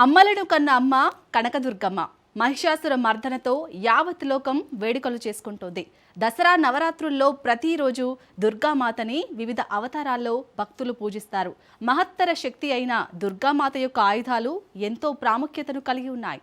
అమ్మలను కన్న అమ్మ కనకదుర్గమ్మ మహిషాసుర మర్దనతో యావత్ లోకం వేడుకలు చేసుకుంటోంది. దసరా నవరాత్రుల్లో ప్రతిరోజు దుర్గామాతని వివిధ అవతారాల్లో భక్తులు పూజిస్తారు. మహత్తర శక్తి అయిన దుర్గామాత యొక్క ఆయుధాలు ఎంతో ప్రాముఖ్యతను కలిగి ఉన్నాయి.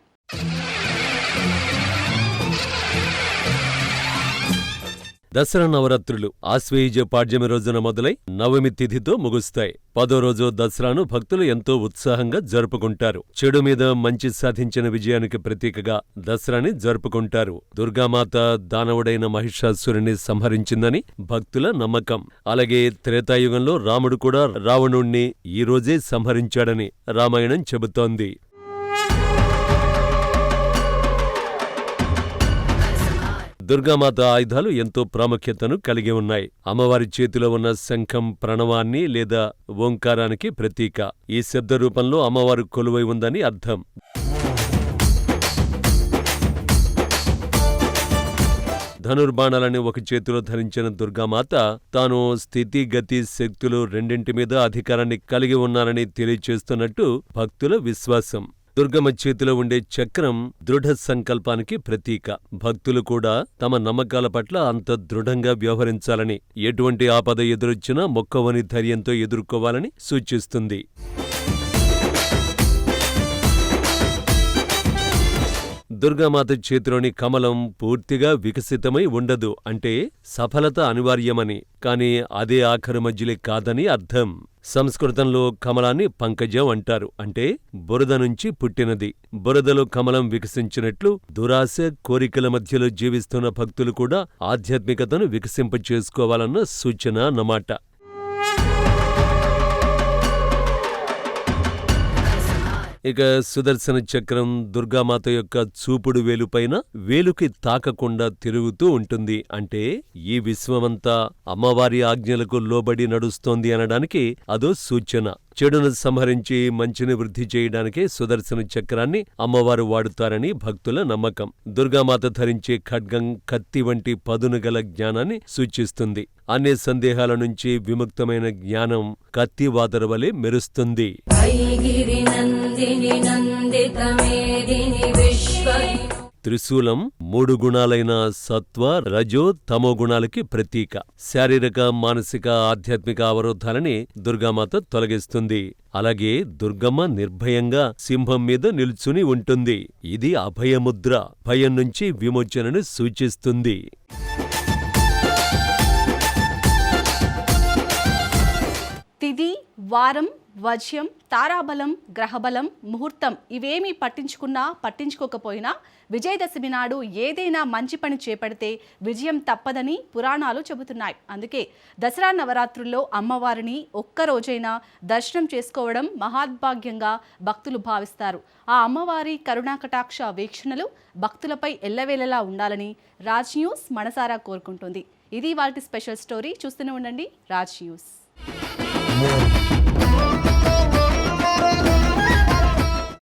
దసరా నవరాత్రులు ఆశ్వయుజ పాడ్యమి రోజున మొదలై నవమి తిథితో ముగుస్తాయి. 10వ రోజు దసరాను భక్తులు ఎంతో ఉత్సాహంగా జరుపుకుంటారు. చెడు మీద మంచి సాధించిన విజయానికి ప్రతీకగా దసరాని జరుపుకుంటారు. దుర్గామాత దానవుడైన మహిషాసురుని సంహరించిందని భక్తుల నమ్మకం. అలాగే త్రేతాయుగంలో రాముడు కూడా రావణుణ్ణి ఈ రోజే సంహరించాడని రామాయణం చెబుతోంది. దుర్గామాత ఆయుధాలు ఎంతో ప్రాముఖ్యతను కలిగి ఉన్నాయి. అమ్మవారి చేతిలో ఉన్న శంఖం ప్రణవాన్ని లేదా ఓంకారానికి ప్రతీక. ఈ శబ్ద రూపంలో అమ్మవారు కొలువై ఉందని అర్థం. ధనుర్బాణాలని ఒక చేతిలో ధరించిన దుర్గామాత తాను స్థితి గతి శక్తులు రెండింటి మీద అధికారాన్ని కలిగి ఉన్నారని తెలియచేస్తున్నట్టు భక్తుల విశ్వాసం. దుర్గమ్మ చేతిలో ఉండే చక్రం దృఢ సంకల్పానికి ప్రతీక. భక్తులు కూడా తమ నమ్మకాల పట్ల అంత దృఢంగా వ్యవహరించాలని, ఎటువంటి ఆపద ఎదురొచ్చినా మొక్కవని ధైర్యంతో ఎదుర్కోవాలని సూచిస్తుంది. దుర్గామాత చేతిలోని కమలం పూర్తిగా వికసితమై ఉండదు. అంటే సఫలత అనివార్యమని, కాని అదే ఆఖరు మధ్యలే కాదని అర్థం. సంస్కృతంలో కమలాన్ని పంకజం అంటారు. అంటే బురద నుంచి పుట్టినది. బురదలో కమలం వికసించినట్లు దురాశ కోరికల మధ్యలో జీవిస్తున్న భక్తులు కూడా ఆధ్యాత్మికతను వికసింపచేసుకోవాలన్న సూచన అన్నమాట. ఇక సుదర్శన చక్రం దుర్గామాత యొక్క చూపుడు వేలుపైన వేలుకి తాకకుండా తిరుగుతూ ఉంటుంది. అంటే ఈ విశ్వమంతా అమ్మవారి ఆజ్ఞలకు లోబడి నడుస్తోంది అనడానికి అదో సూచన. చెడును సంహరించి మంచిని వృద్ధి చేయడానికే సుదర్శన చక్రాన్ని అమ్మవారు వాడుతారని భక్తుల నమ్మకం. దుర్గామాత ధరించే ఖడ్గం కత్తి వంటి పదును గల జ్ఞానాన్ని సూచిస్తుంది. అన్ని సందేహాల నుంచి విముక్తమైన జ్ఞానం కత్తి వాదర వలె మెరుస్తుంది. త్రిశూలం 3 గుణాలైన సత్వ రజో తమో గుణాలకి ప్రతీక. శారీరక మానసిక ఆధ్యాత్మిక అవరోధాలని దుర్గామాత తొలగిస్తుంది. అలాగే దుర్గమ్మ నిర్భయంగా సింహం మీద నిల్చుని ఉంటుంది. ఇది అభయముద్ర, భయం నుంచి విమోచనను సూచిస్తుంది. తిథి, వారం, వజ్యం, తారాబలం, గ్రహబలం, ముహూర్తం ఇవేమీ పట్టించుకోకపోయినా విజయదశమి నాడు ఏదైనా మంచి పని చేపడితే విజయం తప్పదని పురాణాలు చెబుతున్నాయి. అందుకే దసరా నవరాత్రుల్లో అమ్మవారిని ఒక్కరోజైనా దర్శనం చేసుకోవడం మహాద్భాగ్యంగా భక్తులు భావిస్తారు. ఆ అమ్మవారి కరుణాకటాక్ష వీక్షణలు భక్తులపై ఎల్లవేళలా ఉండాలని రాజ్ న్యూస్ మనసారా కోరుకుంటుంది. ఇది వాటి స్పెషల్ స్టోరీ. చూస్తూనే ఉండండి రాజ్ న్యూస్.